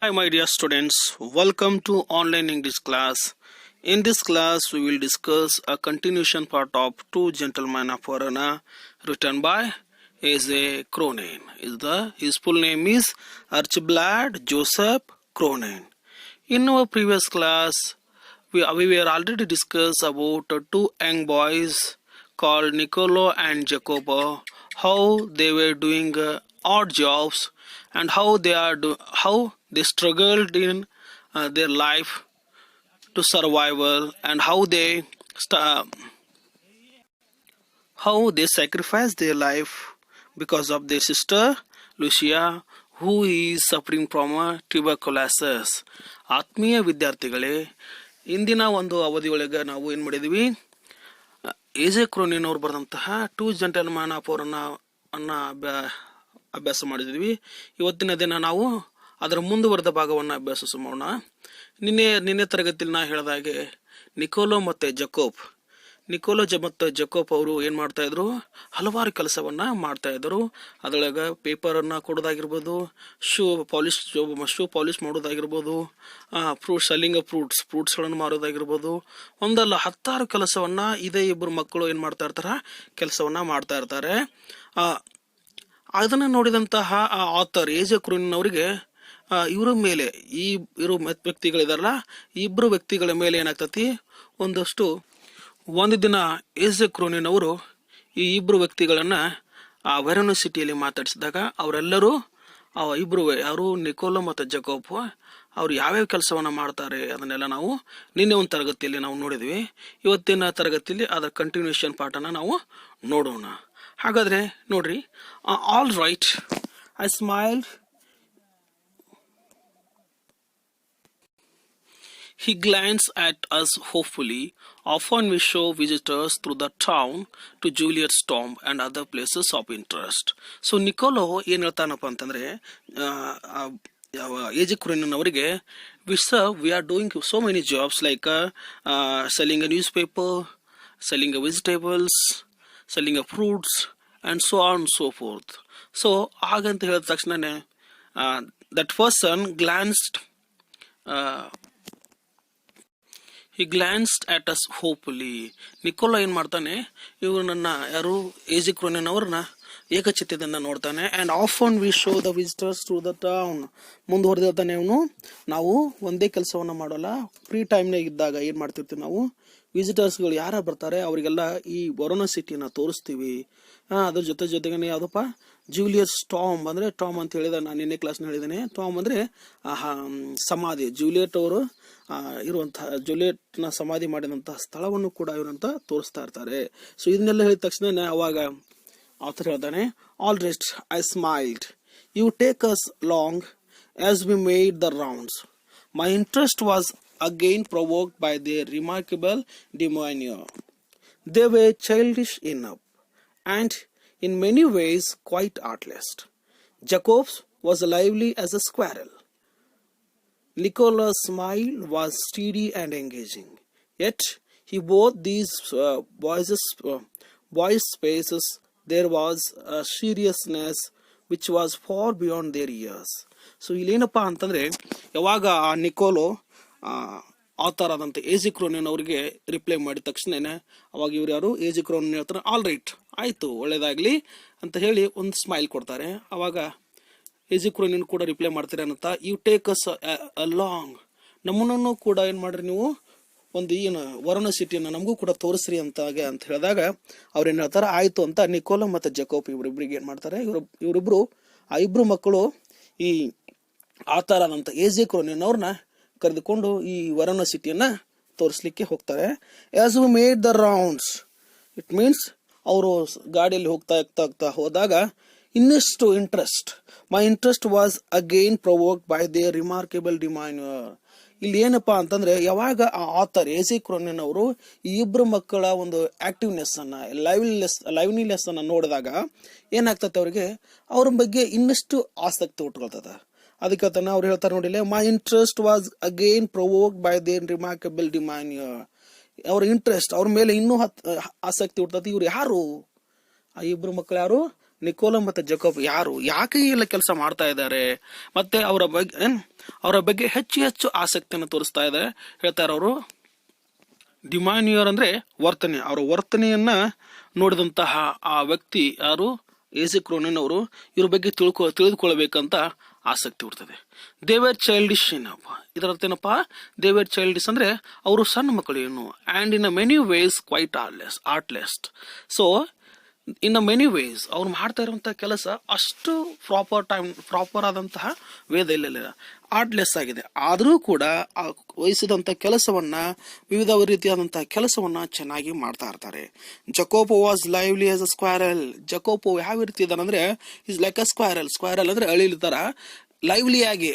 Hi, my dear students. Welcome to online English class. In this class, we will discuss a continuation part of Two Gentlemen of Verona, written by A.J. Cronin. His full name is Archibald Joseph Cronin. In our previous class, we were already discussed about two young boys called Niccolo and Jacopo, how they were doing odd jobs and how they struggled in their life to survival, and how they sacrificed their life because of their sister Lucia, who is suffering from tuberculosis. ಆತ್ಮೀಯ ವಿದ್ಯಾರ್ಥಿಗಳೇ, ಇಂದಿನ ಒಂದು ಅವಧಿಯೊಳಗೆ ನಾವು ಏನು ಮಾಡಿದ್ವಿ, AJ. ಕ್ರೋನಿನ್ ಅವರು ಬರೆದಂತಹ ಟೂ ಜೆಂಟಲ್ಮ್ಯಾನ್ ಆಫ್ ಅನ್ನ ಅಭ್ಯಾಸ ಮಾಡಿದ್ವಿ. ಇವತ್ತಿನ ದಿನ ನಾವು ಅದರ ಮುಂದುವರೆದ ಭಾಗವನ್ನು ಅಭ್ಯಾಸ ಮಾಡೋಣ. ನಿನ್ನೆ ತರಗತಿಯಲ್ಲಿ ನಾ ಹೇಳಿದ ಹಾಗೆ ನಿಕೋಲೋ ಮತ್ತು ಜಕೋಪ್ ಅವರು ಏನು ಮಾಡ್ತಾ ಇದ್ರು, ಹಲವಾರು ಕೆಲಸವನ್ನ ಮಾಡ್ತಾ ಇದ್ರು. ಅದರೊಳಗೆ ಪೇಪರನ್ನು ಕೊಡೋದಾಗಿರ್ಬೋದು, ಶೂ ಪಾಲಿಶ್ ಮಾಡೋದಾಗಿರ್ಬೋದು, ಫ್ರೂಟ್ಸ್ಗಳನ್ನು ಮಾರೋದಾಗಿರ್ಬೋದು, ಒಂದಲ್ಲ 10 ಕೆಲಸವನ್ನ ಇದೇ ಇಬ್ಬರು ಮಕ್ಕಳು ಏನು ಮಾಡ್ತಾ ಇರ್ತಾರ, ಕೆಲಸವನ್ನ ಮಾಡ್ತಾ ಇರ್ತಾರೆ. ಅದನ್ನು ನೋಡಿದಂತಹ ಆಥರ್ ಎ.ಜೆ. ಕ್ರೋನಿನ್ ಅವರಿಗೆ ಇವರ ಮೇಲೆ ಇರೋ ವ್ಯಕ್ತಿಗಳಿದಾರಲ್ಲ, ಇಬ್ಬರು ವ್ಯಕ್ತಿಗಳ ಮೇಲೆ ಏನಾಗ್ತತಿ, ಒಂದು ದಿನ ಎ.ಜೆ. ಕ್ರೋನಿನ್ ಅವರು ಈ ಇಬ್ಬರು ವ್ಯಕ್ತಿಗಳನ್ನ ಆ ವೆರೋನಾ ಸಿಟಿಯಲ್ಲಿ ಮಾತಾಡಿಸಿದಾಗ ಅವರೆಲ್ಲರೂ ಇಬ್ರು ಯಾರು ನಿಕೋಲೋ ಮತ್ತು ಜಕೋಪ್ ಅವ್ರು ಯಾವ್ಯಾವ ಕೆಲಸವನ್ನ ಮಾಡ್ತಾರೆ ಅದನ್ನೆಲ್ಲ ನಾವು ನಿನ್ನೆ ಒಂದು ತರಗತಿಯಲ್ಲಿ ನಾವು ನೋಡಿದ್ವಿ. ಇವತ್ತಿನ ತರಗತಿಯಲ್ಲಿ ಅದರ ಕಂಟಿನ್ಯೂಷನ್ ಪಾಠನ ನಾವು ನೋಡೋಣ. ಹಾಗಾದ್ರೆ ನೋಡ್ರಿ, all right, I smiled. He glanced at us hopefully. Often we show visitors through the town to Juliet's tomb and other places of interest. So Niccolo ಏನ್ ಹೇಳ್ತಾನಪ್ಪ ಅಂತಂದ್ರೆ, ಎ.ಜೆ. ಕ್ರೋನಿನ್ ಅವರಿಗೆ we are doing so many jobs like selling a newspaper, selling a vegetables, selling a fruits and so on and so forth. So ಹಾಗಂತ ಹೇಳಿದ ತಕ್ಷಣನೇ that person he glanced at us hopefully. Nicola ಏನ್ ಮಾಡ್ತಾನೆ, ಇವನನ್ನ ಯಾರು A J. Cronin ಅವ್ರನ್ನ ಏಕಚಿತ್ತದಿಂದ ನೋಡ್ತಾನೆ. And often we show the visitors to the town. ಮುಂದುವರೆದಿರ್ತಾನೆ ಅವನು, ನಾವು ಒಂದೇ ಕೆಲಸವನ್ನ ಮಾಡೋಲ್ಲ, ಫ್ರೀ ಟೈಮ್ನಾಗ ಇದ್ದಾಗ ಏನ್ ಮಾಡ್ತಿರ್ತೀವಿ ನಾವು, ವಿಸಿಟರ್ಸ್ಗಳು ಯಾರ ಬರ್ತಾರೆ ಅವರಿಗೆಲ್ಲ ಈ ವೆರೋನಾ ಸಿಟಿನ ತೋರಿಸ್ತೀವಿ. ಅದ್ರ ಜೊತೆಗೆ ಯಾವ್ದಪ್ಪ, ಜೂಲಿಯಸ್ ಟಾಮ್ ಅಂದ್ರೆ ಟಾಮ್ ಅಂತ ಹೇಳಿದ, ನಾನು ನಿನ್ನೆ ಕ್ಲಾಸ್ ಹೇಳಿದ್ದೇನೆ. ಟಾಮ್ ಅಂದ್ರೆ ಸಮಾಧಿ, ಜೂಲಿಯಟ್ ಅವರು ಇರುವಂತಹ ಜೂಲಿಯಟ್ ನ ಸಮಾಧಿ ಮಾಡಿದಂತಹ ಸ್ಥಳವನ್ನು ಕೂಡ ಇವರಂತ ತೋರಿಸ್ತಾ ಇರ್ತಾರೆ. ಸೊ ಇದನ್ನೆಲ್ಲ ಹೇಳಿದ ತಕ್ಷಣ ಅವಾಗ ಆಥರ್ ಹೇಳ್ತಾನೆ, all right, I smiled. You take us long as we made the rounds. My interest was again provoked by their remarkable demeanor. They were childish enough and in many ways quite artless. Jacob's was lively as a squirrel. Nicola's smile was steady and engaging. Yet he both these boys' faces there was a seriousness which was far beyond their years. So ಇಲ್ಲೇನಪ್ಪ ಅಂತಂದ್ರೆ, ಯಾವಾಗ ಆ Niccolo author ಆದಂತ AJ. ಕ್ರೋನಿನ್ ಅವರಿಗೆ reply ಮಾಡಿದ ತಕ್ಷಣ ಅವಾಗ ಇವ್ರು ಯಾರು, ಎ.ಜೆ. ಕ್ರೋನಿನ್ ಹೇಳ್ತಾರೆ, ಆಲ್ ರೈಟ್, ಆಯ್ತು, ಒಳ್ಳೇದಾಗ್ಲಿ ಅಂತ ಹೇಳಿ ಒಂದು ಸ್ಮೈಲ್ ಕೊಡ್ತಾರೆ. ಅವಾಗ ಎ.ಜೆ. ಕ್ರೋನಿನ್ ಕೂಡ ರಿಪ್ಲೈ ಮಾಡ್ತಾರೆ ಅಂತ, ಯು ಟೇಕ್ ಅಸ್ ಲಾಂಗ್, ನಮ್ಮನ್ನು ಕೂಡ ಏನ್ ಮಾಡ್ರಿ ನೀವು, ಒಂದು ಏನು ವೆರೋನಾ ಸಿಟಿಯನ್ನು ನಮಗೂ ಕೂಡ ತೋರಿಸ್ರಿ ಅಂತ ಹೇಳಿದಾಗ ಅವ್ರೇನ್ ಹೇಳ್ತಾರೆ, ಆಯ್ತು ಅಂತ ನಿಕೋಲೋ ಮತ್ತೆ ಜಕೋಪ್ ಇವರಿಬ್ರಿಗೆ ಏನ್ ಮಾಡ್ತಾರೆ, ಇವರಿಬ್ರು ಆ ಇಬ್ರು ಮಕ್ಕಳು ಈ ಆಥರ್ ಆದಂತ ಎ.ಜೆ. ಕ್ರೋನಿನ್ ಅವ್ರನ್ನ ಕರೆದುಕೊಂಡು ಈ ವೆರೋನಾ ಸಿಟಿಯನ್ನ ತೋರಿಸ್ಲಿಕ್ಕೆ ಹೋಗ್ತಾರೆ. As we made the rounds, it means ಅವರು ಗಾಡಿಯಲ್ಲಿ ಹೋಗ್ತಾ ಹೋದಾಗ ಇನ್ನಷ್ಟು interest, my interest was again provoked by their remarkable demeanour. ಇಲ್ಲಿ ಏನಪ್ಪಾ ಅಂತಂದ್ರೆ, ಯಾವಾಗ ಆ ಆಥರ್ ಎ.ಜೆ. ಕ್ರೋನಿನ್ ಅವರು ಈ ಇಬ್ರು ಮಕ್ಕಳ ಒಂದು ಆಕ್ಟಿವ್ನೆಸ್ ಅನ್ನ, ಲೈವ್ಲಿನೆಸ್ ಅನ್ನ ನೋಡಿದಾಗ ಏನಾಗ್ತದೆ, ಅವರಿಗೆ ಅವ್ರ ಬಗ್ಗೆ ಇನ್ನಷ್ಟು ಆಸಕ್ತಿ ಉಟ್ಕೊಳ್ತದ. ಅದಕ್ಕೆ ಅವ್ರು ಹೇಳ್ತಾರೆ ನೋಡಿಲ್ಲ, my interest was again provoked by their remarkable demeanour. ಅವ್ರ ಇಂಟ್ರೆಸ್ಟ್, ಅವ್ರ ಮೇಲೆ ಇನ್ನೂ ಆಸಕ್ತಿ ಹುಟ್ಟತಿ. ಇವ್ರು ಯಾರು, ಆ ಇಬ್ರು ಮಕ್ಕಳು ಯಾರು, ನಿಕೋಲೋ ಮತ್ತು ಜಕೋಬ್ ಯಾರು, ಯಾಕೆ ಈ ಎಲ್ಲ ಕೆಲಸ ಮಾಡ್ತಾ ಇದ್ದಾರೆ, ಮತ್ತೆ ಅವರ ಬಗ್ಗೆ ಹೆಚ್ಚು ಹೆಚ್ಚು ಆಸಕ್ತಿಯನ್ನು ತೋರಿಸ್ತಾ ಇದೆ. ಹೇಳ್ತಾರೆ ಅವರು ಡಿಮಾನ್ಯೂರ್ ಅಂದ್ರೆ ವರ್ತನೆ, ಅವರ ವರ್ತನೆಯನ್ನ ನೋಡಿದಂತಹ ಆ ವ್ಯಕ್ತಿ ಯಾರು, ಏಸಿಕ್ ರೋನಿನ್ ಅವರು ಇವ್ರ ಬಗ್ಗೆ ತಿಳಿದುಕೊಳ್ಬೇಕಂತ ಆಸಕ್ತಿ ಇರ್ತದೆ. ದೇವರ್ ಚೈಲ್ಡಿಶ್ ಏನಪ್ಪ, ಇದರ ಅರ್ಥ ಏನಪ್ಪ, ದೇವರ್ ಚೈಲ್ಡಿಶ್ ಅಂದ್ರೆ ಅವರು ಸಣ್ಣ ಮಕ್ಕಳು ಏನು, and in a many ways quite artless. So in a many ways ಅವ್ರು ಮಾಡ್ತಾ ಇರುವಂತಹ ಕೆಲಸ ಅಷ್ಟು ಪ್ರಾಪರ್ ಆದಂತಹ ವೇದ ಇಲ್ಲ, ಆರ್ಟ್ಲೆಸ್ ಆಗಿದೆ. ಆದರೂ ಕೂಡ ಆ ವಹಿಸಿದಂಥ ಕೆಲಸವನ್ನ, ವಿವಿಧ ರೀತಿಯಾದಂತಹ ಕೆಲಸವನ್ನ ಚೆನ್ನಾಗಿ ಮಾಡ್ತಾ ಇರ್ತಾರೆ. ಜಕೋಪೋ was lively as a squirrel. ಜಕೋಪೋ ಯಾವ ರೀತಿ ಇದಾನಂದ್ರೆ ಇಸ್ ಲೈಕ್ ಅ ಸ್ಕ್ವಾರಲ್ ಅಂದ್ರೆ ಅಳಿಲ್ ತರ ಲೈವ್ಲಿ ಆಗಿ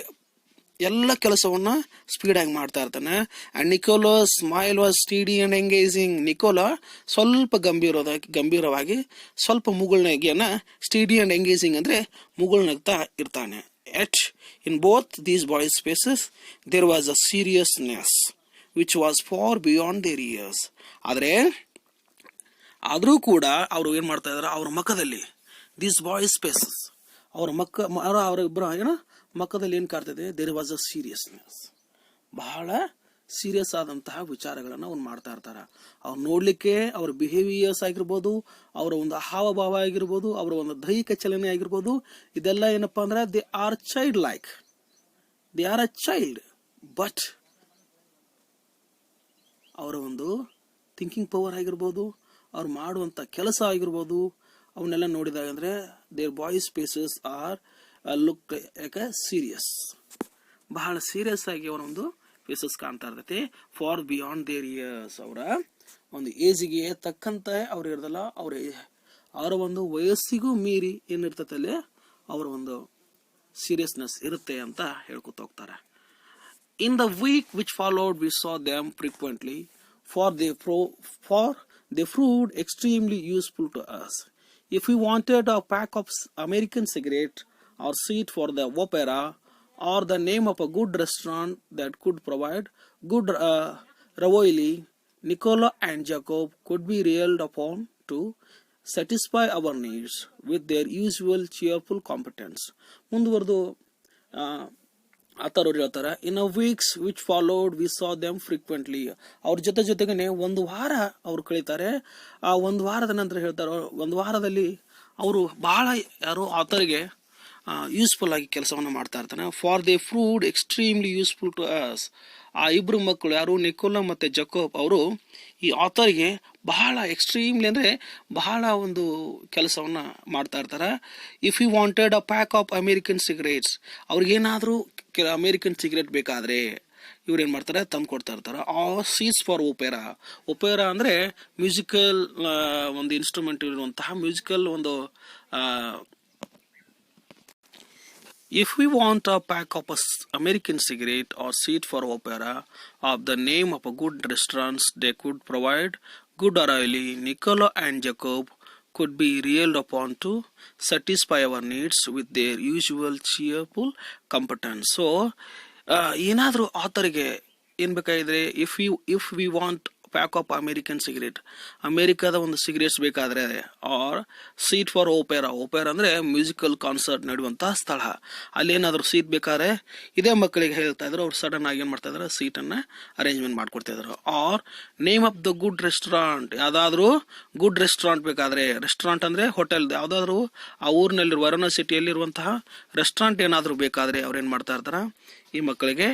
ಎಲ್ಲ ಕೆಲಸವನ್ನ ಸ್ಪೀಡ್ ಆಗಿ ಮಾಡ್ತಾ ಇರ್ತಾನೆ. And Niccolo smile was ಸ್ಟೀಡಿ and engaging. Nikola ಸ್ವಲ್ಪ ಗಂಭೀರವಾಗಿ ಸ್ವಲ್ಪ ಮುಗುಳ್ನಗೆಯನ್ನ, ಸ್ಟೀಡಿ ಅಂಡ್ ಎಂಗೇಜಿಂಗ್ ಅಂದ್ರೆ ಮುಗುಳ್ನಗ್ತಾ ಇರ್ತಾನೆ. Yet in both these boys' faces there was a seriousness which was far beyond their years. ಆದರೂ ಕೂಡ ಅವರು ಏನ್ ಮಾಡ್ತಾ ಇದಾರೆ, ಅವ್ರ ಮಕ್ಕದಲ್ಲಿ ದೀಸ್ ಬಾಯ್ಸ್ ಫೇಸಸ್, ಅವರ ಇಬ್ಬರು ಏನೋ ಮಕ್ಕದಲ್ಲಿ ಏನ್ ಕಾಡ್ತದೆ, ದೇರ್ ವಾಸ್ ಅ ಸೀರಿಯಸ್ನೆಸ್, ಬಹಳ ಸೀರಿಯಸ್ ಆದಂತಹ ವಿಚಾರಗಳನ್ನ ಅವ್ರು ಮಾಡ್ತಾ ಇರ್ತಾರ. ಅವ್ರು ನೋಡ್ಲಿಕ್ಕೆ ಅವ್ರ ಬಿಹೇವಿಯರ್ಸ್ ಆಗಿರ್ಬೋದು, ಅವರ ಒಂದು ಹಾವಭಾವ ಆಗಿರ್ಬೋದು, ಅವರ ಒಂದು ದೈಹಿಕ ಚಲನೆ ಆಗಿರ್ಬೋದು, ಇದೆಲ್ಲ ಏನಪ್ಪಾ ಅಂದ್ರೆ they are child like, they are a child. But ಅವರ ಒಂದು ಥಿಂಕಿಂಗ್ ಪವರ್ ಆಗಿರ್ಬೋದು, ಅವ್ರು ಮಾಡುವಂತ ಕೆಲಸ ಆಗಿರ್ಬೋದು, ಅವನ್ನೆಲ್ಲ ನೋಡಿದಾಗ ಅಂದ್ರೆ their boys faces are look like a serious, ಬಹಳ ಸೀರಿಯಸ್ ಆಗಿ ಅವರ ಒಂದು ಫೇಸಸ್ ಕಾಣ್ತಾ ಇರ್ತೈತಿ. ಫಾರ್ ಬಿಯಾಂಡ್ ದೇರ್ ಇಯರ್ಸ್, ಅವರ ಒಂದು ಏಜಿಗೆ ತಕ್ಕಂತೆ ಅವ್ರು ಇರೋದಲ್ಲ, ಅವರ ಒಂದು ವಯಸ್ಸಿಗೂ ಮೀರಿ ಏನಿರ್ತೈತೆ ಅಲ್ಲಿ ಅವರ ಒಂದು ಸೀರಿಯಸ್ನೆಸ್ ಇರುತ್ತೆ ಅಂತ ಹೇಳ್ಕೊತ ಹೋಗ್ತಾರೆ. In the week which followed we saw them frequently for they proved extremely useful to us. If we wanted a pack of American cigarette or seat for the opera or the name of a good restaurant that could provide good ravioli, Nicola and Jacob could be relied upon to satisfy our needs with their usual cheerful competence. ಮುಂದುವರೆದು ಆತರವ್ರು ಹೇಳ್ತಾರೆ, in a weeks which followed we saw them frequently. ಅವ್ರ ಜೊತೆಗೇನೆ ಒಂದು ವಾರ ಅವ್ರು ಕಳೀತಾರೆ. ಆ ಒಂದು ವಾರದ ನಂತರ ಹೇಳ್ತಾರೆ, ಒಂದು ವಾರದಲ್ಲಿ ಅವರು ಬಹಳ ಆತರಿಗೆ ಯೂಸ್ಫುಲ್ ಆಗಿ ಕೆಲಸವನ್ನು ಮಾಡ್ತಾ ಇರ್ತಾನೆ. For they proved extremely useful to us. ಆ ಇಬ್ರು ಮಕ್ಕಳು ಯಾರು, ನಿಕೋಲಾ ಮತ್ತೆ ಜಕೋಬ್ ಅವರು ಈ ಆತರಿಗೆ ಬಹಳ ಎಕ್ಸ್ಟ್ರೀಮ್ಲಿ ಅಂದ್ರೆ ಬಹಳ ಒಂದು ಕೆಲಸವನ್ನ ಮಾಡ್ತಾ ಇರ್ತಾರೆ. If you wanted a pack of American cigarettes, ಅವ್ರಿಗೇನಾದ್ರೂ ಅಮೇರಿಕನ್ ಸಿಗರೇಟ್ ಬೇಕಾದ್ರೆ ಇವ್ರೇನ್ ಮಾಡ್ತಾರೆ, ತಂದು ಕೊಡ್ತಾ ಇರ್ತಾರೆ. ಆ ಸೀಟ್ಸ್ ಫಾರ್ ಒಪೇರಾ ಅಂದ್ರೆ ಮ್ಯೂಸಿಕಲ್ ಒಂದು ಇನ್ಸ್ಟ್ರೂಮೆಂಟ್ ಇರುವಂತಹ ಮ್ಯೂಸಿಕಲ್ ಒಂದು If we want a pack of American cigarette or seat for opera of the name of a good restaurants they could provide good ravioli, Nicola and Jacob could be relied upon to satisfy our needs with their usual cheerful competence. So ಏನಾದರೂ ಆತರಿಗೆ ಏನ್ ಬೇಕಾಗಿದ್ರೆ, if we want pack of American cigarette, ಅಮೇರಿಕಾದ ಒಂದು cigarettes ಬೇಕಾದ್ರೆ, R seat for ಓಪೆರಾ ಅಂದ್ರೆ musical concert ನಡೆಯುವಂತಹ ಸ್ಥಳ, ಅಲ್ಲಿ ಏನಾದ್ರು ಸೀಟ್ ಬೇಕಾದ್ರೆ ಇದೇ ಮಕ್ಕಳಿಗೆ ಹೇಳ್ತಾ ಇದ್ರು, ಅವ್ರು ಸಡನ್ ಆಗಿ ಏನ್ ಮಾಡ್ತಾ ಇದ್ರು, ಸೀಟ್ ಅನ್ನ ಅರೇಂಜ್ಮೆಂಟ್ ಮಾಡ್ಕೊಡ್ತಾ ಇದ್ರು. Our name of the good restaurant, ಯಾವ್ದಾದ್ರು ಗುಡ್ ರೆಸ್ಟೋರೆಂಟ್ ಬೇಕಾದ್ರೆ, ರೆಸ್ಟೋರೆಂಟ್ ಅಂದ್ರೆ ಹೋಟೆಲ್, ಯಾವ್ದಾದ್ರು ಆ ಊರಿನಲ್ಲಿ ವಾರಣಾಸಿಟಿಯಲ್ಲಿರುವಂತಹ ರೆಸ್ಟೋರೆಂಟ್ ಏನಾದ್ರು ಬೇಕಾದ್ರೆ ಅವ್ರು ಏನ್ ಮಾಡ್ತಾ ಇರ್ತಾರ, ಈ ಮಕ್ಕಳಿಗೆ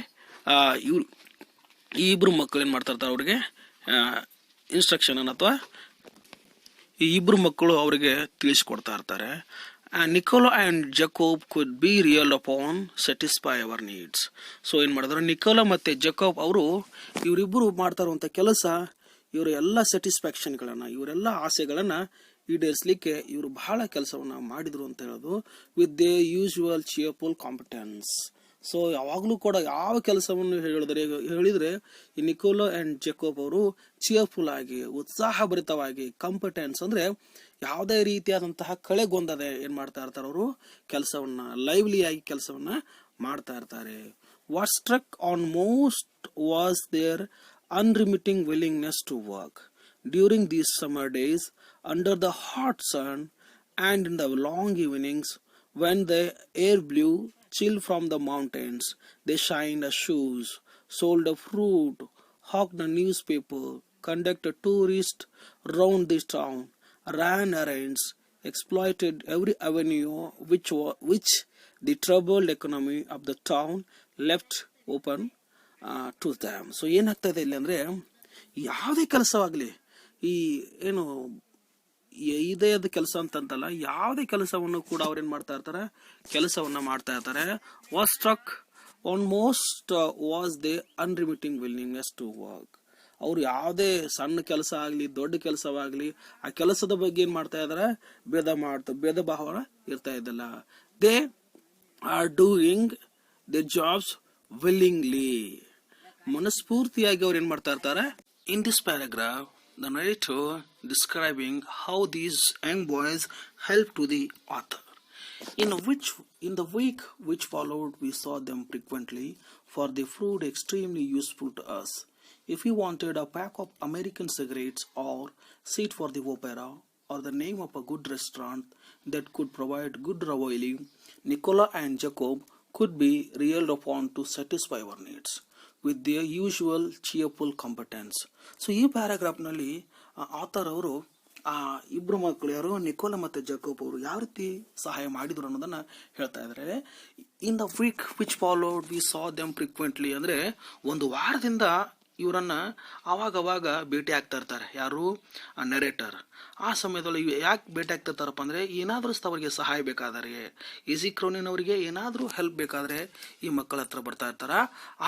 ಈ ಇಬ್ರು ಮಕ್ಕಳು ಏನ್ ಮಾಡ್ತಾ ಇರ್ತಾರೆ, ಅವ್ರಿಗೆ ಇನ್ಸ್ಟ್ರಕ್ಷನ್ ಅಥವಾ ಈ ಇಬ್ರು ಮಕ್ಕಳು ಅವರಿಗೆ ತಿಳಿಸಿಕೊಡ್ತಾ ಇರ್ತಾರೆ. Nicola and Jacob could be relied upon satisfy our needs. So ಏನ್ ಮಾಡಿದ್ರು, ನಿಕೋಲಾ ಮತ್ತೆ ಜಕೋಬ್ ಅವರು ಇವರಿಬ್ಬರು ಮಾಡ್ತಾ ಇರುವಂತ ಕೆಲಸ, ಇವರ ಎಲ್ಲ ಸ್ಯಾಟಿಸ್ಫ್ಯಾಕ್ಷನ್ಗಳನ್ನ, ಇವರೆಲ್ಲ ಆಸೆಗಳನ್ನ ಈಡೇರಿಸಲಿಕ್ಕೆ ಇವರು ಬಹಳ ಕೆಲಸವನ್ನ ಮಾಡಿದ್ರು ಅಂತ ಹೇಳೋದು. With they usual cheerful competence. So ಯಾವಾಗಲೂ ಕೂಡ ಯಾವ ಕೆಲಸವನ್ನು ಹೇಳಿದ್ರೆ ಈ ನಿಕೋಲಾ ಅಂಡ್ ಜಕೋಬ್ ಅವರು ಚಿಯರ್ಫುಲ್ ಆಗಿ, ಉತ್ಸಾಹಭರಿತವಾಗಿ, ಕಾಂಪಿಟೆನ್ಸ್ ಅಂದ್ರೆ ಯಾವುದೇ ರೀತಿಯಾದಂತಹ ಕಳೆಗೊಂದದೆ ಏನ್ ಮಾಡ್ತಾ ಇರ್ತಾರೆ, ಅವರು ಕೆಲಸವನ್ನ ಲೈವ್ಲಿ ಆಗಿ ಕೆಲಸವನ್ನ ಮಾಡ್ತಾ ಇರ್ತಾರೆ. What struck on most was their unremitting willingness to work during these summer days under the hot sun and in the long evenings, when the air blew chill from the mountains, they shined a shoes, sold a fruit, hawked a newspaper, conducted tourists round the town, ran errands, exploited every avenue which the troubled economy of the town left open to them. So ಏನಾಗ್ತದೆ ಇಲ್ಲಿ ಅಂದರೆ, ಯಾವುದೇ ಕೆಲಸವಾಗಲಿ, ಈ ಏನು ಇದೆಯದ ಕೆಲಸ ಅಂತಂತಲ್ಲ, ಯಾವುದೇ ಕೆಲಸವನ್ನು ಕೂಡ ಅವ್ರೇನ್ ಮಾಡ್ತಾ ಇರ್ತಾರೆ, ಕೆಲಸವನ್ನ ಮಾಡ್ತಾ ಇರ್ತಾರೆ. Was struck on most was their unremitting willingness to work. ಅವ್ರು ಯಾವುದೇ ಸಣ್ಣ ಕೆಲಸ ಆಗಲಿ ದೊಡ್ಡ ಕೆಲಸವಾಗಲಿ ಆ ಕೆಲಸದ ಬಗ್ಗೆ ಏನ್ ಮಾಡ್ತಾ ಇದಾರೆ, ಭೇದ ಭಾವ ಇರ್ತಾ ಇದ್ದಲ್ಲ. They are doing their jobs willingly. ಮನಸ್ಫೂರ್ತಿಯಾಗಿ ಅವ್ರು ಏನ್ ಮಾಡ್ತಾ ಇರ್ತಾರೆ. In this paragraph the narrator describing how these young boys helped to the author. In the week which followed, we saw them frequently, for they proved extremely useful to us. If we wanted a pack of American cigarettes or seat for the opera or the name of a good restaurant that could provide good ravioli, Nicola and Jacob could be relied upon to satisfy our needs with their usual cheerful competence. So ಈ ಪ್ಯಾರಾಗ್ರಾಫ್ನಲ್ಲಿ author ಅವರು ಆ ಇಬ್ರು ಮಕ್ಕಳು ಯಾರು, Nikola ಮತ್ತು Jacob ಅವರು ಯಾವ ರೀತಿ ಸಹಾಯ ಮಾಡಿದ್ರು ಅನ್ನೋದನ್ನ ಹೇಳ್ತಾ ಇದ್ದಾರೆ. In the week which followed we saw them frequently, ಅಂದ್ರೆ ಒಂದು ವಾರದಿಂದ ಇವರನ್ನ ಅವಾಗವಾಗ ಭೇಟಿ ಆಗ್ತಾ ಇರ್ತಾರೆ. ಯಾರು, ನರೇಟರ್. ಆ ಸಮಯದಲ್ಲಿ ಯಾಕೆ ಭೇಟಿ ಆಗ್ತಾ ಇರ್ತಾರಪ್ಪ ಅಂದ್ರೆ, ಏನಾದ್ರೂ ಅವರಿಗೆ ಸಹಾಯ ಬೇಕಾದರೆ, ಈಸಿ ಕ್ರೋನಿನವರಿಗೆ ಏನಾದ್ರೂ ಹೆಲ್ಪ್ ಬೇಕಾದ್ರೆ ಈ ಮಕ್ಕಳ ಹತ್ರ ಬರ್ತಾ ಇರ್ತಾರ.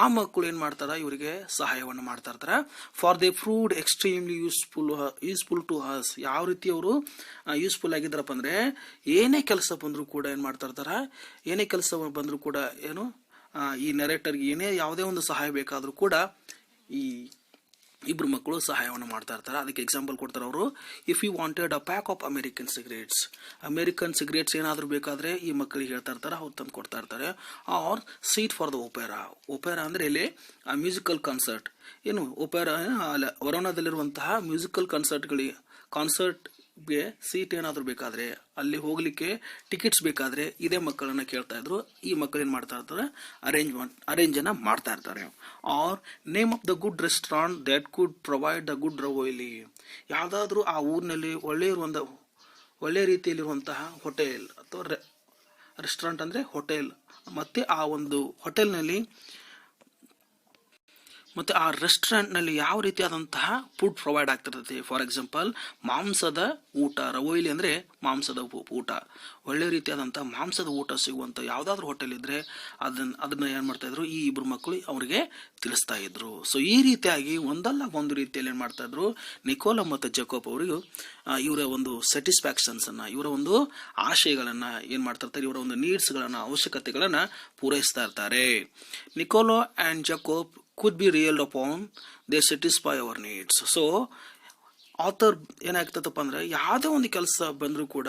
ಆ ಮಕ್ಕಳು ಏನ್ ಮಾಡ್ತಾರ, ಇವರಿಗೆ ಸಹಾಯವನ್ನು ಮಾಡ್ತಾ ಇರ್ತಾರ. For they proved extremely useful to us. ಯಾವ ರೀತಿ ಅವರು ಯೂಸ್ಫುಲ್ ಆಗಿದ್ರಪ್ಪ ಅಂದ್ರೆ, ಏನೇ ಕೆಲಸ ಬಂದ್ರು ಕೂಡ ಏನ್ ಮಾಡ್ತಾ ಇರ್ತಾರ, ಏನೇ ಕೆಲಸ ಬಂದ್ರು ಕೂಡ ಏನು ಈ ನರೇಟರ್ಗೆ ಏನೇ ಯಾವುದೇ ಒಂದು ಸಹಾಯ ಬೇಕಾದ್ರೂ ಕೂಡ ಈ ಇಬ್ರು ಮಕ್ಕಳು ಸಹಾಯವನ್ನು ಮಾಡ್ತಾ ಇರ್ತಾರೆ. ಅದಕ್ಕೆ ಎಕ್ಸಾಂಪಲ್ ಕೊಡ್ತಾರೆ ಅವರು. If you wanted a pack of American cigarettes ಏನಾದರೂ ಬೇಕಾದ್ರೆ ಈ ಮಕ್ಕಳಿಗೆ ಹೇಳ್ತಾ ಇರ್ತಾರೆ, ಅವ್ರು ತಂದು ಕೊಡ್ತಾ ಇರ್ತಾರೆ. Or seat for the opera ಅಂದ್ರೆ ಇಲ್ಲಿ ಮ್ಯೂಸಿಕಲ್ ಕಾನ್ಸರ್ಟ್. ಏನು ಒಪೆರಾ, ವರೋಣದಲ್ಲಿರುವಂತಹ ಮ್ಯೂಸಿಕಲ್ ಕಾನ್ಸರ್ಟ್ಗೆ ಸೀಟ್ ಏನಾದರೂ ಬೇಕಾದ್ರೆ, ಅಲ್ಲಿ ಹೋಗ್ಲಿಕ್ಕೆ ಟಿಕೆಟ್ಸ್ ಬೇಕಾದ್ರೆ ಇದೇ ಮಕ್ಕಳನ್ನ ಕೇಳ್ತಾ ಇದ್ರು. ಈ ಮಕ್ಕಳು ಏನ್ ಮಾಡ್ತಾ ಇರ್ತಾರೆ, ಅರೇಂಜ್ ಅನ್ನ ಮಾಡ್ತಾ ಇರ್ತಾರೆ. Or name of the good restaurant that could provide the good ravioli. ಯಾವ್ದಾದ್ರು ಆ ಊರಿನಲ್ಲಿ ಒಳ್ಳೆ ರೀತಿಯಲ್ಲಿರುವಂತಹ ಹೋಟೆಲ್ ಅಥವಾ ರೆಸ್ಟೋರೆಂಟ್ ಅಂದ್ರೆ ಹೋಟೆಲ್, ಮತ್ತೆ ಆ ಒಂದು ಹೋಟೆಲ್ನಲ್ಲಿ ಮತ್ತೆ ಆ ರೆಸ್ಟೋರೆಂಟ್ ನಲ್ಲಿ ಯಾವ ರೀತಿಯಾದಂತಹ ಫುಡ್ ಪ್ರೊವೈಡ್ ಆಗ್ತಿರ್ತದೆ. ಫಾರ್ ಎಕ್ಸಾಂಪಲ್, ಮಾಂಸದ ಊಟ, ರವೋಯ್ಲಿ ಅಂದ್ರೆ ಮಾಂಸದ ಊಟ, ಒಳ್ಳೆ ರೀತಿಯಾದಂತಹ ಮಾಂಸದ ಊಟ ಸಿಗುವಂತ ಯಾವ್ದಾದ್ರು ಹೋಟೆಲ್ ಇದ್ರೆ ಅದನ್ನ ಏನ್ ಮಾಡ್ತಾ ಇದ್ರು, ಈ ಇಬ್ರು ಮಕ್ಕಳು ಅವರಿಗೆ ತಿಳಿಸ್ತಾ ಇದ್ರು. ಸೊ ಈ ರೀತಿಯಾಗಿ ಒಂದಲ್ಲ ಒಂದು ರೀತಿಯಲ್ಲಿ ಏನ್ ಮಾಡ್ತಾ ಇದ್ರು, ನಿಕೋಲಾ ಮತ್ತು ಜಕೋಬ್ ಅವರಿಗೂ ಇವರ ಒಂದು ಸ್ಯಾಟಿಸ್ಫ್ಯಾಕ್ಷನ್ಸ್ ಅನ್ನ, ಇವರ ಒಂದು ಆಶಯಗಳನ್ನ ಏನ್ ಮಾಡ್ತಾ ಇರ್ತಾರೆ, ಇವರ ಒಂದು ನೀಡ್ಸ್ ಗಳನ್ನ, ಅವಶ್ಯಕತೆಗಳನ್ನ ಪೂರೈಸ್ತಾ ಇರ್ತಾರೆ. Nicola and Jacob could be relied upon, they satisfy our needs. So author ಏನಾಗ್ತದಪ್ಪ ಅಂದ್ರೆ, ಯಾವುದೇ ಒಂದು ಕೆಲಸ ಬಂದರೂ ಕೂಡ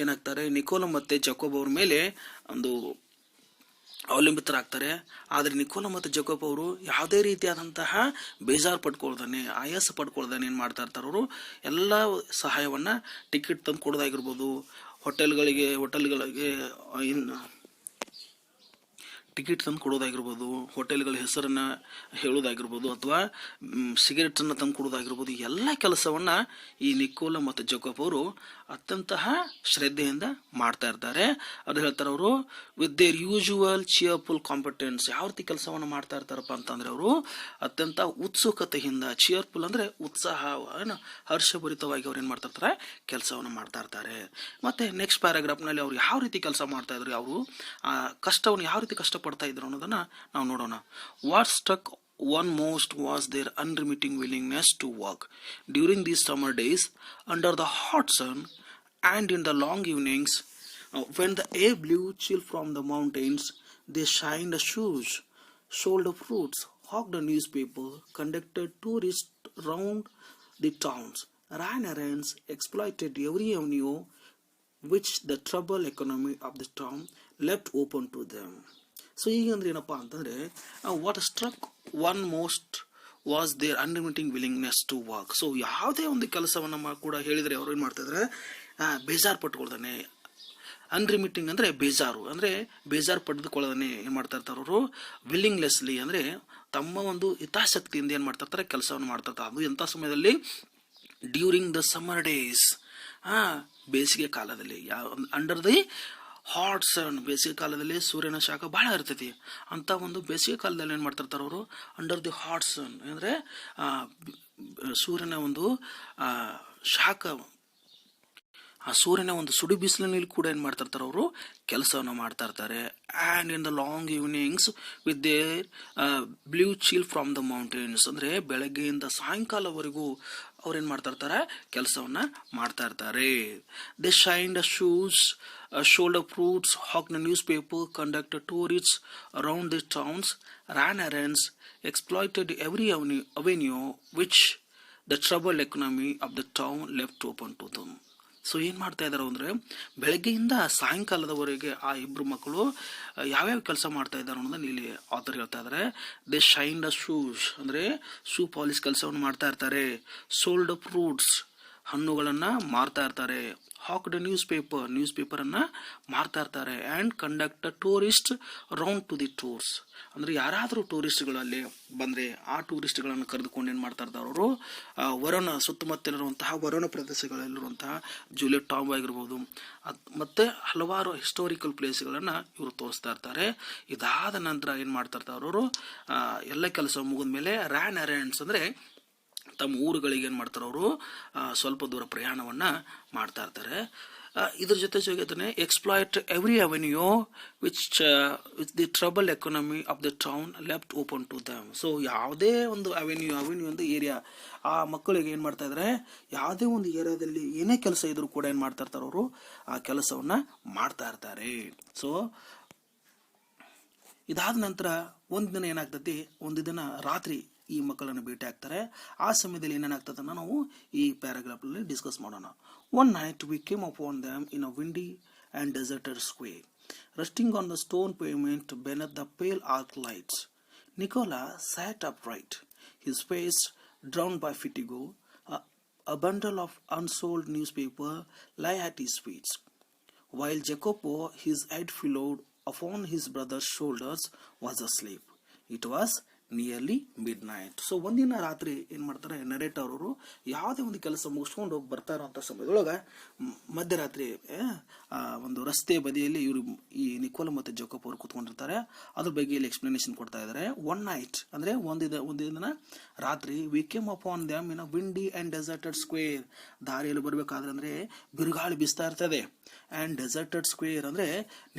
ಏನಾಗ್ತಾರೆ, ನಿಕೋಲಾ ಮತ್ತೆ ಜಕೋಬ್ ಅವ್ರ ಮೇಲೆ ಒಂದು ಅವಲಂಬಿತರಾಗ್ತಾರೆ. ಆದರೆ ನಿಕೋಲಾ ಮತ್ತು ಜಕೋಬ್ ಅವರು ಯಾವುದೇ ರೀತಿಯಾದಂತಹ ಬೇಜಾರು ಪಡ್ಕೊಳ್ದಾನೆ, ಆಯಾಸ ಪಡ್ಕೊಳ್ದಾನೆ ಏನ್ ಮಾಡ್ತಾ ಇರ್ತಾರೆ, ಅವರು ಎಲ್ಲ ಸಹಾಯವನ್ನ, ಟಿಕೆಟ್ ತಂದು ಕೊಡೋದಾಗಿರ್ಬೋದು, ಹೋಟೆಲ್ಗಳಿಗೆ ಟಿಕೆಟ್ ತಂದು ಕೊಡೋದಾಗಿರ್ಬೋದು, ಹೋಟೆಲ್ಗಳ ಹೆಸರನ್ನ ಹೇಳೋದಾಗಿರ್ಬೋದು, ಅಥವಾ ಸಿಗರೇಟ್ಸ್ ಅನ್ನ ತಂದು ಕೊಡೋದಾಗಿರ್ಬೋದು, ಎಲ್ಲ ಕೆಲಸವನ್ನ ಈ ನಿಕೋಲಾ ಮತ್ತು ಜಕೋಬ್ ಅವರು ಅತ್ಯಂತ ಶ್ರದ್ಧೆಯಿಂದ ಮಾಡ್ತಾ ಇರ್ತಾರೆ. ಅದು ಹೇಳ್ತಾರೆ ಅವರು, with their usual cheerful competence. ಯಾವ ರೀತಿ ಕೆಲಸವನ್ನು ಮಾಡ್ತಾ ಇರ್ತಾರಪ್ಪ ಅಂತಂದ್ರೆ, ಅವರು ಅತ್ಯಂತ ಉತ್ಸುಕತೆಯಿಂದ, ಚಿಯರ್ಫುಲ್ ಅಂದ್ರೆ ಉತ್ಸಾಹ, ಹರ್ಷಭರಿತವಾಗಿ ಅವ್ರು ಏನ್ ಮಾಡ್ತಾ ಇರ್ತಾರೆ, ಕೆಲಸವನ್ನು ಮಾಡ್ತಾ ಇರ್ತಾರೆ. ಮತ್ತೆ ನೆಕ್ಸ್ಟ್ ಪ್ಯಾರಾಗ್ರಾಫ್ ನಲ್ಲಿ ಅವ್ರು ಯಾವ ರೀತಿ ಕೆಲಸ ಮಾಡ್ತಾ ಇದ್ರು, ಅವರು ಆ ಕಷ್ಟವನ್ನು ಯಾವ ರೀತಿ ಕಷ್ಟಪಡ್ತಾ ಇದ್ರು ಅನ್ನೋದನ್ನ ನಾವು ನೋಡೋಣ. What struck one most was their unremitting willingness to work during these summer days under the hot sun, and in the long evenings when the air blew chill from the mountains. They shined shoes, sold fruits, hawked a newspaper, conducted tourists round the towns, ran errands, exploited every avenue which the troubled economy of the town left open to them. So ಈಗ ಅಂದ್ರೆ ಏನಪ್ಪಾ ಅಂತಂದ್ರೆ, what struck on most was their unremitting willingness to work. So ಯಾವುದೇ ಒಂದು ಕೆಲಸವನ್ನು ಕೂಡ ಹೇಳಿದರೆ ಅವರು ಏನು ಮಾಡ್ತಾ ಇದ್ದಾರೆ, ಬೇಜಾರು ಪಟ್ಕೊಳ್ತಾನೆ. ಅನ್ಲಿಮಿಟಿಂಗ್ ಅಂದರೆ ಬೇಜಾರು, ಅಂದರೆ ಬೇಜಾರು ಪಡೆದುಕೊಳ್ಳೋದನ್ನೇ ಏನು ಮಾಡ್ತಾ ಇರ್ತಾರೆ ಅವರು, ವಿಲ್ಲಿಂಗ್ಲೆಸ್ಲಿ ಅಂದರೆ ತಮ್ಮ ಒಂದು ಹಿತಾಸಕ್ತಿಯಿಂದ ಏನು ಮಾಡ್ತಾ ಇರ್ತಾರೆ, ಕೆಲಸವನ್ನು ಮಾಡ್ತಾ ಇರ್ತಾರೆ. ಅದು ಎಂಥ ಸಮಯದಲ್ಲಿ, ಡ್ಯೂರಿಂಗ್ ದ ಸಮ್ಮರ್ ಡೇಸ್, ಬೇಸಿಗೆ ಕಾಲದಲ್ಲಿ, ಅಂಡರ್ ದಿ ಹಾಟ್ ಸನ್, ಬೇಸಿಗೆ ಕಾಲದಲ್ಲಿ ಸೂರ್ಯನ ಶಾಖ ಭಾಳ ಇರ್ತೈತಿ. ಅಂಥ ಒಂದು ಬೇಸಿಗೆ ಕಾಲದಲ್ಲಿ ಏನು ಮಾಡ್ತಿರ್ತಾರೆ ಅವರು, ಅಂಡರ್ ದಿ ಹಾಟ್ ಸನ್ ಅಂದರೆ ಸೂರ್ಯನ ಒಂದು ಶಾಖ, ಆ ಸೂರ್ಯನ ಒಂದು ಸುಡು ಬಿಸಿಲಿನಲ್ಲಿ ಕೂಡ ಏನು ಮಾಡ್ತಾ ಇರ್ತಾರೆ ಅವರು, ಕೆಲಸವನ್ನು ಮಾಡ್ತಾ ಇರ್ತಾರೆ. And in the long evenings with their blue chill from the mountains, ಅಂದರೆ ಬೆಳಗ್ಗೆಯಿಂದ ಸಾಯಂಕಾಲವರೆಗೂ ಅವ್ರೇನು ಮಾಡ್ತಾ ಇರ್ತಾರೆ, ಕೆಲಸವನ್ನು ಮಾಡ್ತಾ ಇರ್ತಾರೆ. They shine the shoes, shoulder fruits, hawk the newspaper, conducted tourists around the towns, ran errands, exploited every avenue which the troubled economy of the town left open to them. So ಏನು ಮಾಡ್ತಾ ಇದ್ದಾರೆ ಅಂದರೆ, ಬೆಳಗ್ಗೆಯಿಂದ ಸಾಯಂಕಾಲದವರೆಗೆ ಆ ಇಬ್ಬರು ಮಕ್ಕಳು ಯಾವ್ಯಾವ ಕೆಲಸ ಮಾಡ್ತಾ ಇದ್ದಾರೆ ಅನ್ನೋದನ್ನ ಇಲ್ಲಿ ಆಥರ್ ಹೇಳ್ತಾ ಇದ್ದಾರೆ. ದೇ ಶೈನ್ ದ ಶೂಸ್ ಅಂದರೆ ಶೂ ಪಾಲಿಶ್ ಕೆಲಸವನ್ನು ಮಾಡ್ತಾ ಇರ್ತಾರೆ. ಸೋಲ್ಡ್ ಫ್ರೂಟ್ಸ್, ಹಣ್ಣುಗಳನ್ನು ಮಾರ್ತಾ ಇರ್ತಾರೆ. ಹಾಕ್ಡ್ ನ್ಯೂಸ್ ಪೇಪರನ್ನು ಮಾರ್ತಾ ಇರ್ತಾರೆ. And conduct tourist round two the tours, ಅಂದರೆ ಯಾರಾದರೂ ಟೂರಿಸ್ಟ್ಗಳಲ್ಲಿ ಬಂದರೆ ಆ ಟೂರಿಸ್ಟ್ಗಳನ್ನು ಕರೆದುಕೊಂಡು ಏನು ಮಾಡ್ತಾ ಇರ್ತಾರೆ ಅವರು, ವರುಣ ಸುತ್ತಮುತ್ತಲಿರುವಂತಹ ವರುಣ ಪ್ರದೇಶಗಳಲ್ಲಿರುವಂತಹ ಜೂಲಿಯಟ್ ಟಾಂಬ್ ಆಗಿರ್ಬೋದು, ಮತ್ತು ಹಲವಾರು ಹಿಸ್ಟೋರಿಕಲ್ ಪ್ಲೇಸ್ಗಳನ್ನು ಇವರು ತೋರಿಸ್ತಾ ಇರ್ತಾರೆ. ಇದಾದ ನಂತರ ಏನು ಮಾಡ್ತಾ ಇರ್ತಾರೆ ಅವರು, ಎಲ್ಲ ಕೆಲಸ ಮುಗಿದ ಮೇಲೆ ರ್ಯಾನ್ ಅರೆಂಡ್ಸ್ ಅಂದರೆ ತಮ್ಮ ಊರುಗಳಿಗೆ ಏನು ಮಾಡ್ತಾರೆ ಅವರು, ಸ್ವಲ್ಪ ದೂರ ಪ್ರಯಾಣವನ್ನು ಮಾಡ್ತಾ ಇರ್ತಾರೆ. ಇದ್ರ ಜೊತೆಗೆ exploit every avenue which the trouble economy of the town left open to them. So ಯಾವುದೇ ಒಂದು ಅವೆನ್ಯೂ ಒಂದು ಏರಿಯಾ, ಆ ಮಕ್ಕಳಿಗೆ ಏನು ಮಾಡ್ತಾ ಇದ್ದಾರೆ, ಯಾವುದೇ ಒಂದು ಏರಿಯಾದಲ್ಲಿ ಏನೇ ಕೆಲಸ ಇದ್ರೂ ಕೂಡ ಏನು ಮಾಡ್ತಾ ಇರ್ತಾರೆ ಅವರು, ಆ ಕೆಲಸವನ್ನು ಮಾಡ್ತಾ ಇರ್ತಾರೆ. ಸೊ ಇದಾದ ನಂತರ ಒಂದು ದಿನ ಏನಾಗ್ತತಿ, ಒಂದು ದಿನ ರಾತ್ರಿ ಈ ಮಕ್ಕಳನ್ನು ಭೇಟಿ ಆಗ್ತಾರೆ. ಆ ಸಮಯದಲ್ಲಿ ಏನೇನಾಗ್ತದೆ ನಾವು ಈ ಪ್ಯಾರಾಗ್ರಾಫ್ನಲ್ಲಿ ಡಿಸ್ಕಸ್ ಮಾಡೋಣ. One night we came upon them in a windy and deserted square, resting on the stone pavement beneath the pale arc lights. Nicola sat upright, his face drowned by fatigue. A bundle of unsold newspaper lay at his feet, while Jacopo, his head pillowed upon his brother's shoulders, was asleep. It was nearly mid night. So ಒಂದಿನ ರಾತ್ರಿ ಏನು ಮಾಡ್ತಾರೆ, narrator ಅವರು ಯಾವುದೇ ಒಂದು ಕೆಲಸ ಮುಗಿಸ್ಕೊಂಡು ಬರ್ತಾ ಇರೋಂಥ ಸಮಯದೊಳಗೆ ಮಧ್ಯರಾತ್ರಿ ಒಂದು ರಸ್ತೆ ಬದಿಯಲ್ಲಿ ಇವರು ಈ ನಿಕೋಲ ಮತ್ತು ಜೋಕಪ್ ಅವರು ಕೂತ್ಕೊಂಡಿರ್ತಾರೆ. ಅದ್ರ ಬಗ್ಗೆ ಇಲ್ಲಿ ಎಕ್ಸ್ಪ್ಲನೇಷನ್ ಕೊಡ್ತಾ ಇದ್ದಾರೆ. ಒನ್ ನೈಟ್ ಅಂದರೆ ಒಂದಿನ ರಾತ್ರಿ, we came upon them in a windy and deserted square, ದಾರಿಯಲ್ಲಿ ಬರಬೇಕಾದ್ರೆ ಅಂದರೆ ಬಿರುಗಾಳಿ ಬೀಸ್ತಾ ಇರ್ತದೆ. ಆ್ಯಂಡ್ ಡೆಸರ್ಟೆಡ್ ಸ್ಕ್ವೇರ್ ಅಂದರೆ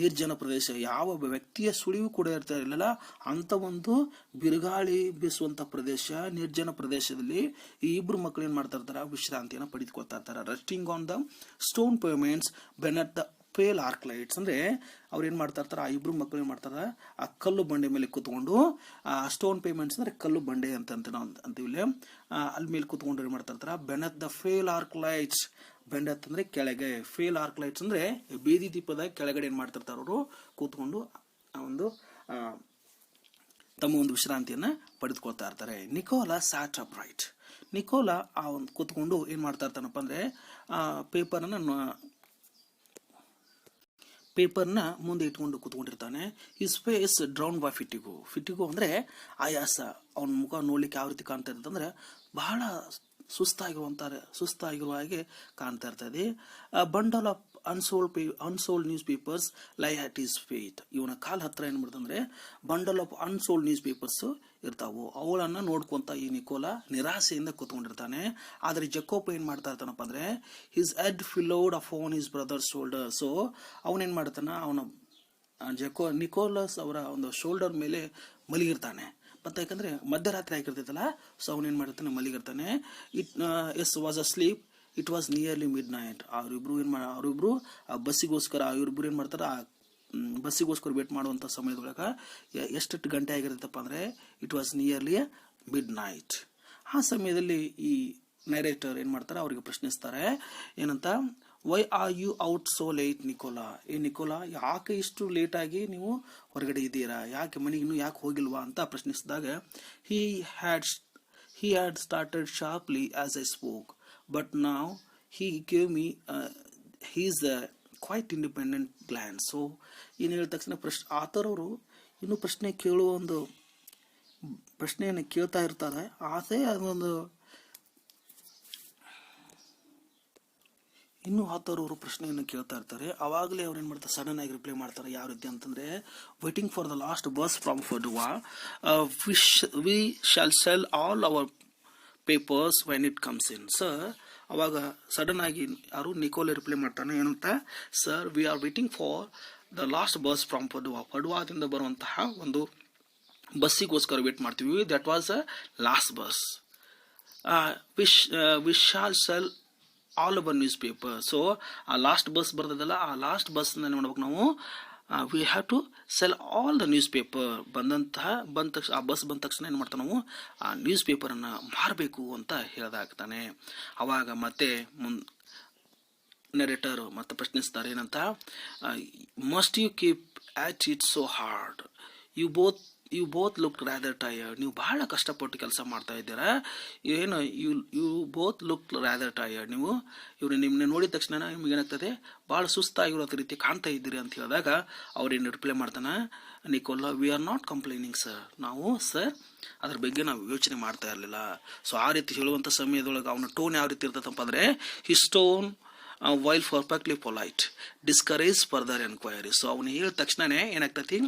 ನಿರ್ಜನ ಪ್ರದೇಶ, ಯಾವ ವ್ಯಕ್ತಿಯ ಸುಳಿವು ಕೂಡ ಇರ್ತಾ ಇರಲಿಲ್ಲ ಅಂತ ಒಂದು ಬಿರುಗಾಳಿ ಬೀಸುವಂತ ಪ್ರದೇಶ, ನಿರ್ಜನ ಪ್ರದೇಶದಲ್ಲಿ ಈ ಇಬ್ರು ಮಕ್ಕಳು ಏನ್ ಮಾಡ್ತಾ ಇರ್ತಾರೆ, ವಿಶ್ರಾಂತಿಯನ್ನು ಪಡೆದುಕೊಳ್ತಾ ಇರ್ತಾರೆ. Resting on the stone pavements beneath the pale arc lights, ಅಂದ್ರೆ ಅವ್ರು ಏನ್ ಮಾಡ್ತಾ ಇರ್ತಾರೆ, ಆ ಇಬ್ರು ಮಕ್ಕಳು ಏನ್ ಮಾಡ್ತಾರೆ, ಆ ಕಲ್ಲು ಬಂಡೆ ಮೇಲೆ ಕೂತ್ಕೊಂಡು, ಆ ಸ್ಟೋನ್ ಪೇಮೆಂಟ್ಸ್ ಅಂದ್ರೆ ಕಲ್ಲು ಬಂಡೆ ಅಂತ ನಾವು ಅಂತೀವಿ, ಅಲ್ಲಿ ಮೇಲೆ ಕೂತ್ಕೊಂಡು ಏನ್ ಮಾಡ್ತಾ ಇರ್ತಾರೆ, ಬೆನೆತ್ ದ ಫೇಲ್ ಆರ್ಕ್ ಲೈಟ್ಸ್, ಬೆಂಡತ್ ಅಂದ್ರೆ ಕೆಳಗೆ, ಫೇಲ್ ಆರ್ಕ್ ಲೈಟ್ಸ್ ಅಂದ್ರೆ ಬೀದಿ ದೀಪದ ಕೆಳಗಡೆ ಏನ್ ಮಾಡ್ತಿರ್ತಾರೆ ಅವರು ಕೂತ್ಕೊಂಡು ಒಂದು ತಮ್ಮ ಒಂದು ವಿಶ್ರಾಂತಿಯನ್ನ ಪಡೆದುಕೊಳ್ತಾ ಇರ್ತಾರೆ. Nikola sat up right, Nikola ಆ ಒಂದು ಕೂತ್ಕೊಂಡು ಏನ್ ಮಾಡ್ತಾ ಇರ್ತಾನಪ್ಪ ಅಂದ್ರೆ ಪೇಪರ್ನ ಮುಂದೆ ಇಟ್ಕೊಂಡು ಕೂತ್ಕೊಂಡಿರ್ತಾನೆ. ಹಿಸ್ ಫೇಸ್ ಡ್ರೌನ್ ಬೈ ಫಿಟಿಗೋ ಅಂದ್ರೆ ಆಯಾಸ, ಅವನ ಮುಖ ನೋಡ್ಲಿಕ್ಕೆ ಯಾವ ರೀತಿ ಕಾಣ್ತಾ ಇರ್ತಂದ್ರೆ ಬಹಳ ಸುಸ್ತಾಗಿರುವ ಹಾಗೆ ಕಾಣ್ತಾ ಇರ್ತದೆ. Bundle of unsold newspapers lie at his feet, ಇವನ ಕಾಲ್ ಹತ್ರ ಏನ್ ಮಾಡ್ತಂದ್ರೆ bundle of unsold newspapers ಇರ್ತಾವು, ಅವುಗಳನ್ನ ನೋಡ್ಕೊಂತ ಈ ನಿಕೋಲಾ ನಿರಾಸೆಯಿಂದ ಕೂತ್ಕೊಂಡಿರ್ತಾನೆ. ಆದ್ರೆ ಜಕೋಪ್ ಏನ್ ಮಾಡ್ತಾ ಇರ್ತಾನಪ್ಪ ಅಂದ್ರೆ his head fell upon his brother shoulder. So ಅವನೇನ್ ಮಾಡ್ತಾನ, ಅವನ ನಿಕೋಲಸ್ ಅವರ ಒಂದು ಶೋಲ್ಡರ್ ಮೇಲೆ ಮಲಗಿರ್ತಾನೆ. ಮತ್ತೆ ಯಾಕಂದ್ರೆ ಮಧ್ಯರಾತ್ರಿ ಆಗಿರ್ತೈತಲ್ಲ, ಸೊ ಅವನೇನ್ ಮಾಡಿರ್ತಾನೆ, ಮಲಗಿರ್ತಾನೆ. It was asleep, it was nearly midnight. ಅವರಿಬ್ರು ಬಸ್ಸಿಗೋಸ್ಕರ ಇವರಿಬ್ರು ಏನ್ ಮಾಡ್ತಾರ, ಬಸ್ಸಿಗೋಸ್ಕರ ವೇಟ್ ಮಾಡುವಂತ ಸಮಯದೊಳಗ ಎಷ್ಟು ಗಂಟೆ ಆಗಿರ್ತಪ್ಪ ಅಂದ್ರೆ it was nearly midnight. ಆ ಸಮಯದಲ್ಲಿ ಈ ನರೇಟರ್ ಏನ್ ಮಾಡ್ತಾರೆ, ಅವ್ರಿಗೆ ಪ್ರಶ್ನಿಸ್ತಾರೆ ಏನಂತ, why are you out so late Nicola, Nicola ಯಾಕೆ ಇಷ್ಟು ಲೇಟ್ ಆಗಿ ನೀವು ಹೊರಗಡೆ ಇದ್ದೀರಾ, ಯಾಕೆ ಮನೆಗೆ ಇನ್ನೂ ಯಾಕೆ ಹೋಗಿಲ್ವಾ ಅಂತ ಪ್ರಶ್ನಿಸಿದಾಗ, he had He had started sharply as I spoke, but now he gave me his quite independent glance. So ಏನು ಹೇಳಿದ ತಕ್ಷಣ ಆಥರ್ ಅವರು ಇನ್ನೂ ಪ್ರಶ್ನೆ ಕೇಳುವ ಒಂದು ಪ್ರಶ್ನೆಯನ್ನು ಕೇಳ್ತಾ ಇರ್ತಾರೆ. ಆಸೆ ಅದೊಂದು ಇನ್ನೂ ಆಥರ್ ಅವರು ಪ್ರಶ್ನೆಯನ್ನು ಕೇಳ್ತಾ ಇರ್ತಾರೆ. ಅವಾಗಲೇ ಅವ್ರು ಏನು ಮಾಡ್ತಾರೆ, ಸಡನ್ ಆಗಿ ರಿಪ್ಲೈ ಮಾಡ್ತಾರೆ. ಯಾವ ರೀತಿ ಅಂತಂದ್ರೆ, waiting for the last bus from Padua, we shall sell all our papers when it comes in. Sir ಅವಾಗ ಸಡನ್ ಆಗಿ ಯಾರು ನಿಕೋಲೆ ರಿಪ್ಲೈ ಮಾಡ್ತಾನೆ ಏನಂತ, sir we are waiting for the last bus from Padua, ಪಡುವಾದಿಂದ ಬರುವಂತಹ ಒಂದು ಬಸ್ಸಿಗೋಸ್ಕರ wait ಮಾಡ್ತೀವಿ. That was a last bus. We shall sell all our newspaper. So ಆ ಲಾಸ್ಟ್ ಬಸ್ ಬರ್ತದಲ್ಲ, ಆ ಲಾಸ್ಟ್ ಬಸ್ ನೋಡ್ಬೇಕು ನಾವು. We have to sell all the newspaper. ಬಂದ ತಕ್ಷಣ ಆ ಬಸ್ ಬಂದ ತಕ್ಷಣ ಏನು ಮಾಡ್ತಾವೆ ನಾವು, ಆ ನ್ಯೂಸ್ ಪೇಪರನ್ನು ಮಾರಬೇಕು ಅಂತ ಹೇಳ್ದಾಗ್ತಾನೆ. ಅವಾಗ ಮತ್ತೆ ನರೇಟರ್ ಮತ್ತೆ ಪ್ರಶ್ನಿಸ್ತಾರೆ ಏನಂತ, must you keep at it so hard, you both look rather tired. ನೀವು ಬಹಳ ಕಷ್ಟಪಟ್ಟು ಕೆಲಸ ಮಾಡ್ತಾ ಇದ್ದೀರಾ, ಏನು you both look rather tired. ನೀವು ಇವ್ರು ನಿಮ್ಮನ್ನ ನೋಡಿದ ತಕ್ಷಣ ನಿಮ್ಗೆ ಏನಾಗ್ತದೆ, ಭಾಳ ಸುಸ್ತಾಗಿರೋ ರೀತಿ ಕಾಣ್ತಾ ಇದ್ದೀರಿ ಅಂತ ಹೇಳಿದಾಗ ಅವ್ರೇನು ರಿಪ್ಲೈ ಮಾಡ್ತಾನೆ Nikola, we are not complaining sir. ನಾವು ಸರ್ ಅದ್ರ ಬಗ್ಗೆ ನಾವು ಯೋಚನೆ ಮಾಡ್ತಾ ಇರಲಿಲ್ಲ. ಸೊ ಆ ರೀತಿ ಹೇಳುವಂಥ ಸಮಯದೊಳಗೆ ಅವನ ಟೋನ್ ಯಾವ ರೀತಿ ಇರ್ತದಪ್ಪ ಅಂದರೆ, his tone while perfectly polite discourage further enquiry. So ಅವನು ಹೇಳಿದ ತಕ್ಷಣನೇ ಏನಾಗ್ತೈತಿ,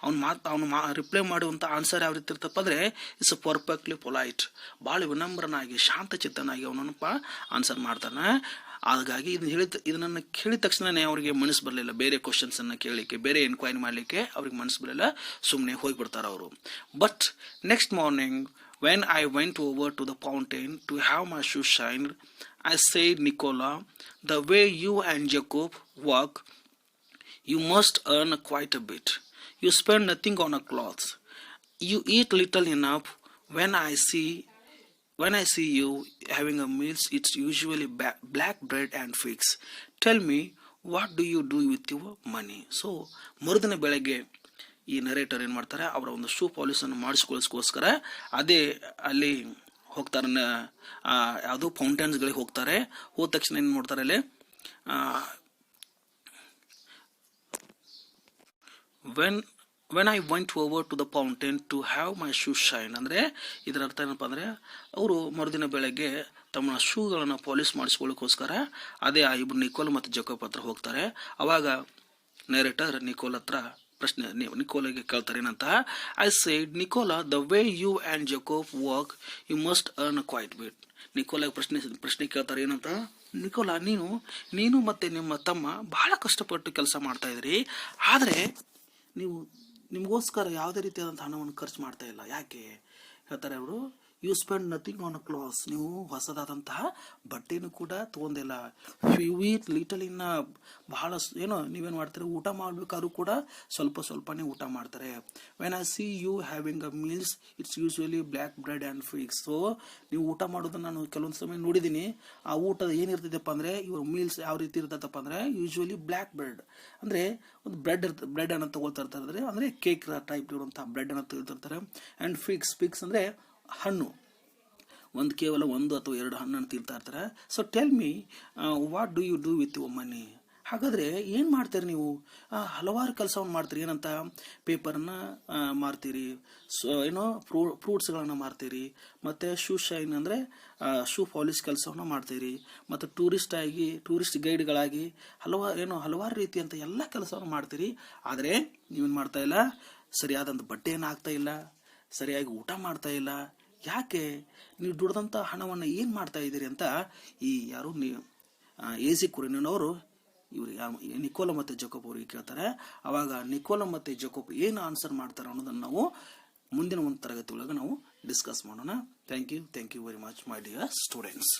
ಅವ್ನು ರಿಪ್ಲೈ ಮಾಡುವಂಥ ಆನ್ಸರ್ ಯಾವ ರೀತಿ ಇರ್ತಪ್ಪ ಅಂದರೆ, ಇಟ್ಸ್ ಪರ್ಫೆಕ್ಟ್ಲಿ ಪೊಲೈಟ್, ಭಾಳ ವಿನಮ್ರನಾಗಿ ಶಾಂತಚಿತ್ತನಾಗಿ ಅವನಪ್ಪ ಆನ್ಸರ್ ಮಾಡ್ತಾನೆ. ಹಾಗಾಗಿ ಇದನ್ನು ಕೇಳಿದ ತಕ್ಷಣನೇ ಅವ್ರಿಗೆ ಮನಸ್ಸು ಬರಲಿಲ್ಲ ಬೇರೆ ಕ್ವಶನ್ಸನ್ನು ಕೇಳಲಿಕ್ಕೆ, ಬೇರೆ ಎನ್ಕ್ವೈರಿ ಮಾಡಲಿಕ್ಕೆ ಅವ್ರಿಗೆ ಮನಸ್ಸು ಬರಲಿಲ್ಲ, ಸುಮ್ಮನೆ ಹೋಗಿಬಿಡ್ತಾರೆ ಅವರು. But next morning when I went over to the fountain to have my shoes shined, I said, Nicola, the way you and Jacob work, you must earn quite a bit. You spend nothing on a clothes. You eat little enough. When I see you having a meal, it's usually black bread and figs. Tell me, what do you do with your money? So ಮರುದಿನ ಬೆಳಗ್ಗೆ ಈ narrator ಏನು ಮಾಡ್ತಾರೆ, ಅವರ ಒಂದು shoe ಪಾಲಿಸನ್ನು ಮಾಡಿಸ್ಕೊಳ್ಳೋಸ್ಕೋಸ್ಕರ ಅದೇ ಅಲ್ಲಿ ಹೋಗ್ತಾರೆ, ಯಾವುದೋ ಫೌಂಟೇನ್ಸ್ಗಳಿಗೆ ಹೋಗ್ತಾರೆ. ಹೋದ ತಕ್ಷಣ ಏನು ಮಾಡ್ತಾರೆ ಅಲ್ಲಿ, when I went over to the fountain to have my shoe shine. ಅಂದರೆ ಇದರ ಅರ್ಥ ಏನಪ್ಪ ಅಂದರೆ, ಅವರು ಮರುದಿನ ಬೆಳಗ್ಗೆ ತಮ್ಮ ಶೂಗಳನ್ನು ಪಾಲಿಸ್ ಮಾಡಿಸ್ಕೊಳ್ಳೋಕ್ಕೋಸ್ಕರ ಅದೇ ಆ ಇಬ್ಬರು ನಿಕೋಲ್ ಮತ್ತು ಜಕೋಬ್ ಹತ್ರ ಹೋಗ್ತಾರೆ. ಅವಾಗ ನರೇಟರ್ ನಿಕೋಲ್ ಹತ್ರ ನಿಕೋಲಾಗೆ ಕೇಳ್ತಾರೆ ಏನಂತ, I said Nicola, the way you and Jacob work you must earn quite bit. ನಿಕೋಲಾಗೆ ಪ್ರಶ್ನೆ ಕೇಳ್ತಾರೆ ಏನಂತ, ನಿಕೋಲಾ ನೀನು ಮತ್ತೆ ನಿಮ್ಮ ತಮ್ಮ ಬಹಳ ಕಷ್ಟಪಟ್ಟು ಕೆಲಸ ಮಾಡ್ತಾ ಇದ್ರಿ, ಆದರೆ ನೀವು ನಿಮಗೋಸ್ಕರ ಯಾವುದೇ ರೀತಿಯಾದಂಥ ಹಣವನ್ನು ಖರ್ಚು ಮಾಡ್ತಾ ಇಲ್ಲ. ಯಾಕೆ ಹೇಳ್ತಾರೆ ಅವರು, you spend nothing on a class. ನೀವು ಹೊಸದಾದಂತಹ ಬಟ್ಟೆನೂ ಕೂಡ ತೊಗೊಂಡಿಲ್ಲ. ಯು ಈಟ್ ಲಿಟಲ್ ಇನ್ನ ಬಹಳ ನೀವೇನು ಮಾಡ್ತಾರೆ, ಊಟ ಮಾಡಬೇಕಾದ್ರೂ ಕೂಡ ಸ್ವಲ್ಪನೇ ಊಟ ಮಾಡ್ತಾರೆ. When I see you having a meals, it's usually black bread and figs. So ನೀವು ಊಟ ಮಾಡೋದನ್ನು ನಾನು ಕೆಲವೊಂದು ಸಮಯ ನೋಡಿದ್ದೀನಿ. ಆ ಊಟದ ಏನಿರ್ತದಪ್ಪ ಅಂದರೆ, ಇವ್ರ ಮೀಲ್ಸ್ ಯಾವ ರೀತಿ ಇರ್ತದಪ್ಪ ಅಂದರೆ, ಯೂಶ್ವಲಿ ಬ್ಲ್ಯಾಕ್ ಬ್ರೆಡ್ ಅಂದರೆ ಒಂದು ಬ್ರೆಡ್ ಅನ್ನು ತಗೊಳ್ತಾ ಇರ್ತಾರೆ, ಅಂದರೆ ಕೇಕ್ ಟೈಪ್ ಇರುವಂತಹ ಬ್ರೆಡ್ ಅನ್ನು ತೆಗೆದಿರ್ತಾರೆ. ಆ್ಯಂಡ್ ಫಿಗ್ಸ್ ಅಂದರೆ ಹಣ್ಣು, ಕೇವಲ 1 ಅಥವಾ 2 ಹಣ್ಣನ್ನು ತಿಂತಾ ಇರ್ತಾರೆ. So tell me, what do you do with your money? ಹಾಗಾದರೆ ಏನು ಮಾಡ್ತೀರಿ ನೀವು? ಹಲವಾರು ಕೆಲಸವನ್ನು ಮಾಡ್ತೀರಿ. ಏನಂತ, ಪೇಪರನ್ನು ಮಾರ್ತೀರಿ, ಫ್ರೂಟ್ಸ್ಗಳನ್ನು ಮಾರ್ತೀರಿ, ಮತ್ತು ಶೂ ಶೈನ್ ಅಂದರೆ ಶೂ ಪಾಲಿಶ್ ಕೆಲಸವನ್ನು ಮಾಡ್ತೀರಿ, ಮತ್ತು ಟೂರಿಸ್ಟ್ ಗೈಡ್ಗಳಾಗಿ ಹಲವಾರು ರೀತಿಯಂಥ ಎಲ್ಲ ಕೆಲಸವನ್ನು ಮಾಡ್ತೀರಿ. ಆದರೆ ನೀವೇನು ಮಾಡ್ತಾ ಇಲ್ಲ, ಸರಿಯಾದಂಥ ಬಟ್ಟೆಯನ್ನು ಹಾಕ್ತಾ ಇಲ್ಲ, ಸರಿಯಾಗಿ ಊಟ ಮಾಡ್ತಾ ಇಲ್ಲ. ಯಾಕೆ? ನೀವು ದುಡ್ದಂಥ ಹಣವನ್ನು ಏನು ಮಾಡ್ತಾ ಇದ್ದೀರಿ ಅಂತ ಈ ಯಾರು ಏಜಿ ಕುರಿನವರು ಇವರು ನಿಕೋಲ ಮತ್ತು ಜಕೋಬ್ ಅವರಿಗೆ ಕೇಳ್ತಾರೆ. ಅವಾಗ ನಿಕೋಲ ಮತ್ತು ಜಕೋಬ್ ಏನು ಆನ್ಸರ್ ಮಾಡ್ತಾರೆ ಅನ್ನೋದನ್ನು ನಾವು ಮುಂದಿನ ಒಂದು ತರಗತಿ ಒಳಗೆ ನಾವು ಡಿಸ್ಕಸ್ ಮಾಡೋಣ. Thank you very much my dear students.